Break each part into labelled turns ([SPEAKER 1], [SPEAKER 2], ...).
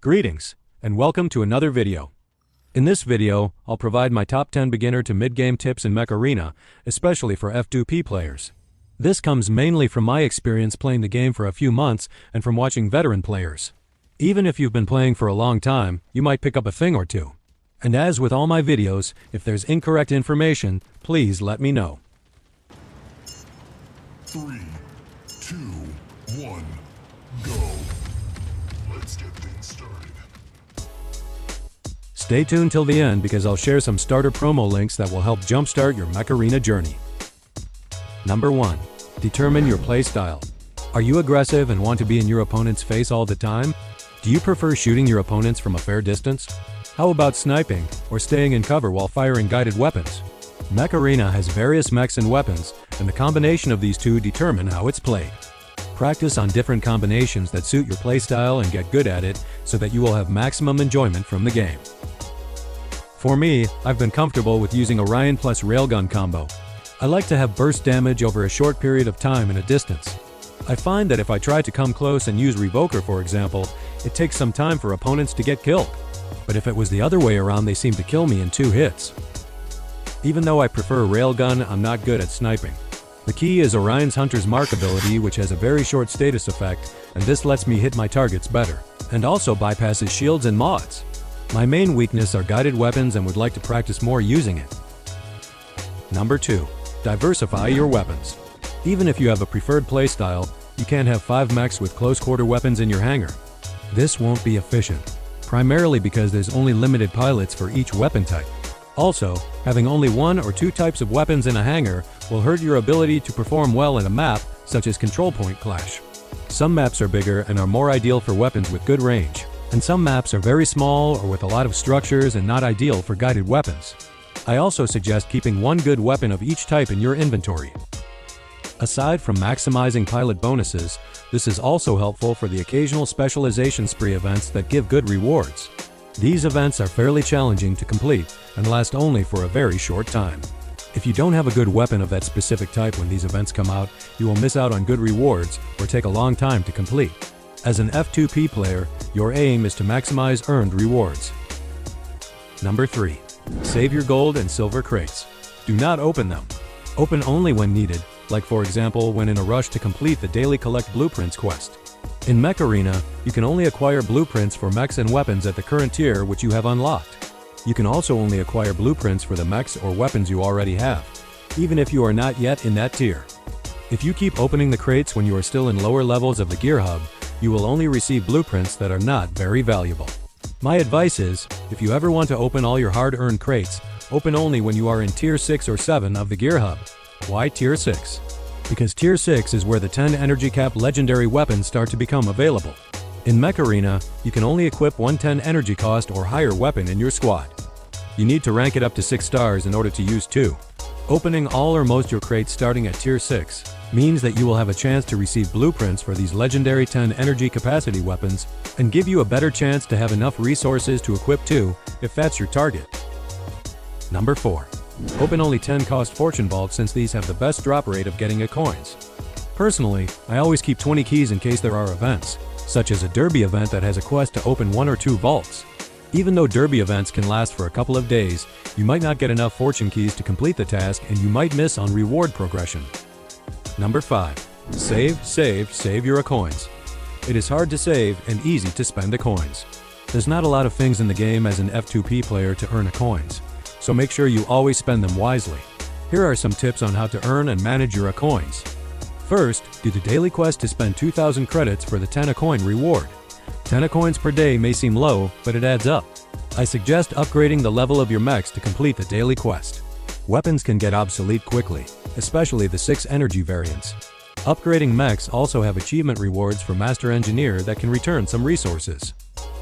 [SPEAKER 1] Greetings, and welcome to another video. In this video, I'll provide my top 10 beginner to mid-game tips in Mech Arena, especially for F2P players. This comes mainly from my experience playing the game for a few months and from watching veteran players. Even if you've been playing for a long time, you might pick up a thing or two. And as with all my videos, if there's incorrect information, please let me know.
[SPEAKER 2] 3, 2, 1, go. Let's get things started.
[SPEAKER 1] Stay tuned till the end because I'll share some starter promo links that will help jumpstart your Mech Arena journey. Number 1. Determine your play style. Are you aggressive and want to be in your opponent's face all the time? Do you prefer shooting your opponents from a fair distance? How about sniping or staying in cover while firing guided weapons? Mech Arena has various mechs and weapons, and the combination of these two determine how it's played. Practice on different combinations that suit your playstyle and get good at it so that you will have maximum enjoyment from the game. For me, I've been comfortable with using Orion plus Railgun combo. I like to have burst damage over a short period of time in a distance. I find that if I try to come close and use Revoker, for example, it takes some time for opponents to get killed. But if it was the other way around, they seem to kill me in 2 hits. Even though I prefer Railgun, I'm not good at sniping. The key is Orion's Hunter's Mark ability, which has a very short status effect, and this lets me hit my targets better, and also bypasses shields and mods. My main weakness are guided weapons and would like to practice more using it. Number 2. Diversify your weapons. Even if you have a preferred playstyle, you can't have 5 mechs with close-quarter weapons in your hangar. This won't be efficient, primarily because there's only limited pilots for each weapon type. Also, having only 1 or 2 types of weapons in a hangar will hurt your ability to perform well in a map such as Control Point Clash. Some maps are bigger and are more ideal for weapons with good range, and some maps are very small or with a lot of structures and not ideal for guided weapons. I also suggest keeping 1 good weapon of each type in your inventory. Aside from maximizing pilot bonuses, this is also helpful for the occasional specialization spree events that give good rewards. These events are fairly challenging to complete and last only for a very short time. If you don't have a good weapon of that specific type when these events come out, you will miss out on good rewards or take a long time to complete. As an F2P player, your aim is to maximize earned rewards. Number 3. Save your gold and silver crates. Do not open them. Open only when needed, like for example when in a rush to complete the daily Collect Blueprints quest. In Mech Arena, you can only acquire blueprints for mechs and weapons at the current tier which you have unlocked. You can also only acquire blueprints for the mechs or weapons you already have, even if you are not yet in that tier. If you keep opening the crates when you are still in lower levels of the gear hub, you will only receive blueprints that are not very valuable. My advice is, if you ever want to open all your hard-earned crates, open only when you are in Tier 6 or 7 of the gear hub. Why Tier 6? Because Tier 6 is where the 10 energy cap legendary weapons start to become available. In Mech Arena, you can only equip 110 energy cost or higher weapon in your squad. You need to rank it up to 6 stars in order to use 2. Opening all or most your crates starting at Tier 6 means that you will have a chance to receive blueprints for these legendary 10 energy capacity weapons and give you a better chance to have enough resources to equip 2 if that's your target. Number 4. Open only 10 cost fortune vaults since these have the best drop rate of getting coins. Personally, I always keep 20 keys in case there are events, such as a derby event that has a quest to open 1 or 2 vaults. Even though derby events can last for a couple of days, you might not get enough fortune keys to complete the task and you might miss on reward progression. Number 5. Save your coins. It is hard to save and easy to spend the coins. There's not a lot of things in the game as an F2P player to earn coins, so make sure you always spend them wisely. Here are some tips on how to earn and manage your coins. First, do the daily quest to spend 2,000 credits for the 10 coin reward. 10 coins per day may seem low, but it adds up. I suggest upgrading the level of your mechs to complete the daily quest. Weapons can get obsolete quickly, especially the 6 energy variants. Upgrading mechs also have achievement rewards for Master Engineer that can return some resources.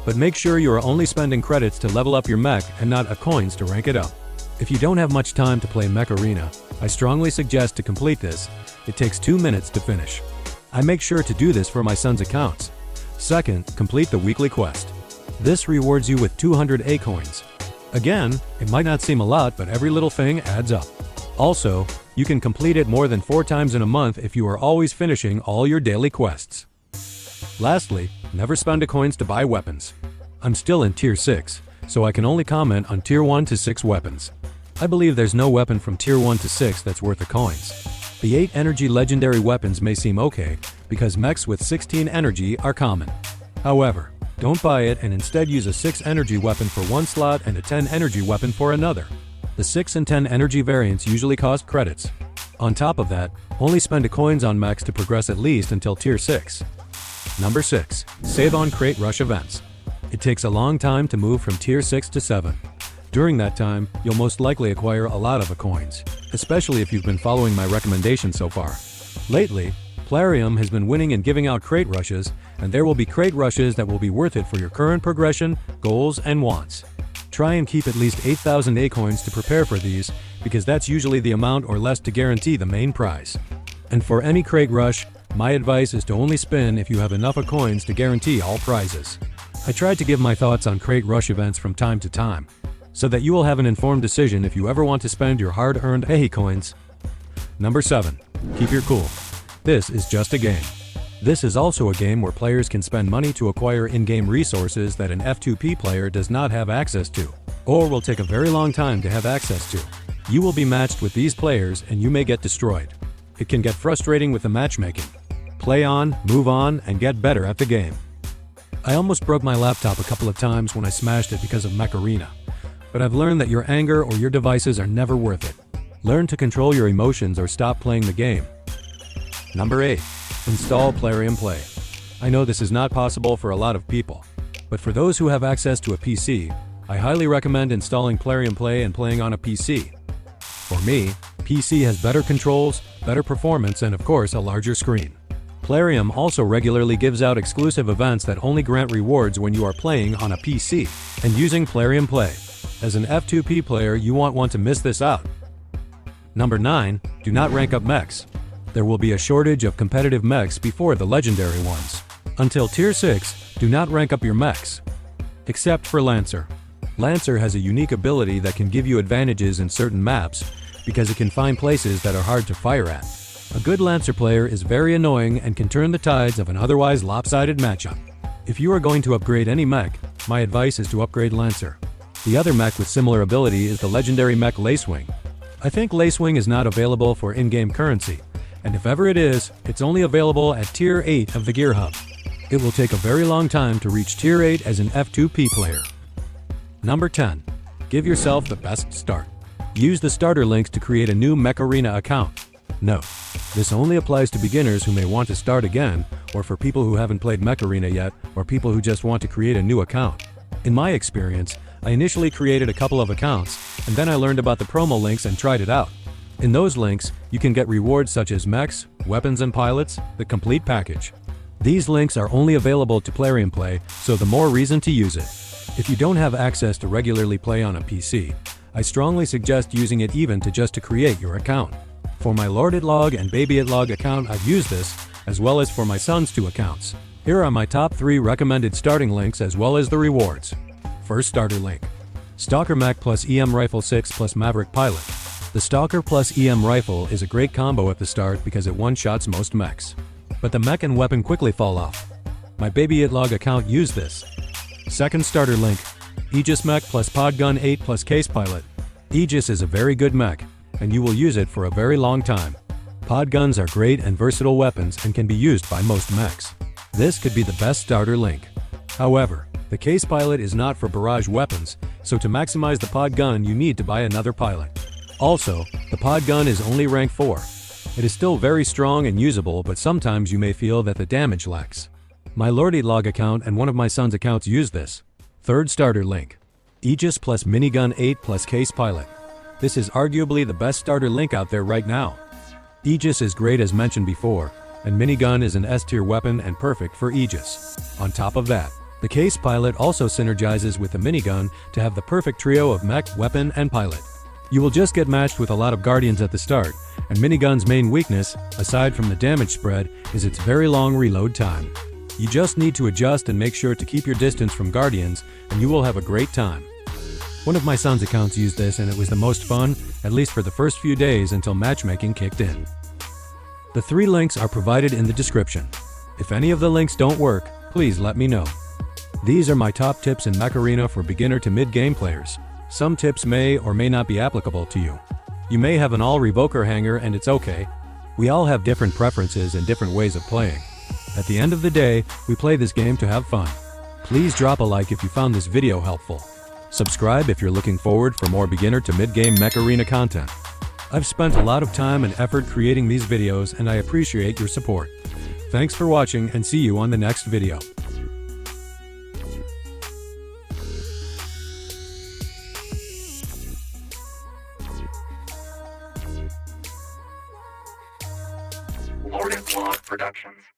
[SPEAKER 1] But make sure you are only spending credits to level up your mech and not coins to rank it up. If you don't have much time to play Mech Arena, I strongly suggest to complete this. It takes 2 minutes to finish. I make sure to do this for my son's accounts. Second, complete the weekly quest. This rewards you with 200 coins. Again, it might not seem a lot, but every little thing adds up. Also, you can complete it more than 4 times in a month if you are always finishing all your daily quests. Lastly, never spend coins to buy weapons. I'm still in Tier 6, so I can only comment on Tier 1 to 6 weapons. I believe there's no weapon from Tier 1 to 6 that's worth the coins. The 8 energy legendary weapons may seem okay, because mechs with 16 energy are common. However, don't buy it and instead use a 6 energy weapon for one slot and a 10 energy weapon for another. The 6 and 10 energy variants usually cost credits. On top of that, only spend a coins on mechs to progress at least until Tier 6. Number 6. Save on crate rush events. It takes a long time to move from Tier 6 to 7. During that time, you'll most likely acquire a lot of coins, especially if you've been following my recommendations so far. Lately, Plarium has been winning and giving out crate rushes, and there will be crate rushes that will be worth it for your current progression, goals, and wants. Try and keep at least 8,000 A coins to prepare for these, because that's usually the amount or less to guarantee the main prize. And for any crate rush, my advice is to only spin if you have enough coins to guarantee all prizes. I tried to give my thoughts on crate rush events from time to time, so that you will have an informed decision if you ever want to spend your hard-earned A coins. Number 7. Keep your cool. This is just a game. This is also a game where players can spend money to acquire in-game resources that an F2P player does not have access to, or will take a very long time to have access to. You will be matched with these players and you may get destroyed. It can get frustrating with the matchmaking. Play on, move on, and get better at the game. I almost broke my laptop a couple of times when I smashed it because of Mech Arena, but I've learned that your anger or your devices are never worth it. Learn to control your emotions or stop playing the game. Number 8. Install Plarium Play. I know this is not possible for a lot of people, but for those who have access to a PC, I highly recommend installing Plarium Play and playing on a PC. For me, PC has better controls, better performance, and of course a larger screen. Plarium also regularly gives out exclusive events that only grant rewards when you are playing on a PC and using Plarium Play. As an F2P player, you won't want to miss this out. Number 9. Do not rank up mechs. There will be a shortage of competitive mechs before the legendary ones. Until Tier 6, do not rank up your mechs. Except for Lancer. Lancer has a unique ability that can give you advantages in certain maps because it can find places that are hard to fire at. A good Lancer player is very annoying and can turn the tides of an otherwise lopsided matchup. If you are going to upgrade any mech, my advice is to upgrade Lancer. The other mech with similar ability is the legendary mech Lacewing. I think Lacewing is not available for in-game currency, and if ever it is, it's only available at Tier 8 of the Gear Hub. It will take a very long time to reach Tier 8 as an F2P player. Number 10. Give yourself the best start. Use the starter links to create a new Mech Arena account. No, this only applies to beginners who may want to start again, or for people who haven't played Mech Arena yet, or people who just want to create a new account. In my experience, I initially created a couple of accounts, and then I learned about the promo links and tried it out. In those links, you can get rewards such as mechs, weapons and pilots, the complete package. These links are only available to Plarium Play, so the more reason to use it. If you don't have access to regularly play on a PC, I strongly suggest using it even just to create your account. For my LordItlog and BabyItlog account, I've used this, as well as for my son's 2 accounts. Here are my top 3 recommended starting links as well as the rewards. First starter link. Stalker Mech plus EM Rifle 6 plus Maverick Pilot. The Stalker plus EM Rifle is a great combo at the start because it one-shots most mechs. But the mech and weapon quickly fall off. My BabyItlog account used this. Second starter link. Aegis Mech plus Podgun 8 plus Case Pilot. Aegis is a very good mech, and you will use it for a very long time. Podguns are great and versatile weapons and can be used by most mechs. This could be the best starter link. However, the Case Pilot is not for barrage weapons, so to maximize the Podgun you need to buy another pilot. Also, the Podgun is only rank 4. It is still very strong and usable, but sometimes you may feel that the damage lacks. My LordItlog account and one of my son's accounts use this. Third starter link. Aegis plus Minigun 8 plus Case Pilot. This is arguably the best starter link out there right now. Aegis is great as mentioned before, and Minigun is an S-tier weapon and perfect for Aegis. On top of that, the Case Pilot also synergizes with the Minigun to have the perfect trio of mech, weapon, and pilot. You will just get matched with a lot of Guardians at the start, and Minigun's main weakness, aside from the damage spread, is its very long reload time. You just need to adjust and make sure to keep your distance from Guardians, and you will have a great time. One of my son's accounts used this and it was the most fun, at least for the first few days until matchmaking kicked in. The 3 links are provided in the description. If any of the links don't work, please let me know. These are my top tips in Mech Arena for beginner to mid-game players. Some tips may or may not be applicable to you. You may have an all-revoker hangar and it's okay. We all have different preferences and different ways of playing. At the end of the day, we play this game to have fun. Please drop a like if you found this video helpful. Subscribe if you're looking forward for more beginner to mid-game Mech Arena content. I've spent a lot of time and effort creating these videos and I appreciate your support. Thanks for watching and see you on the next video.
[SPEAKER 3] LordItlog Productions.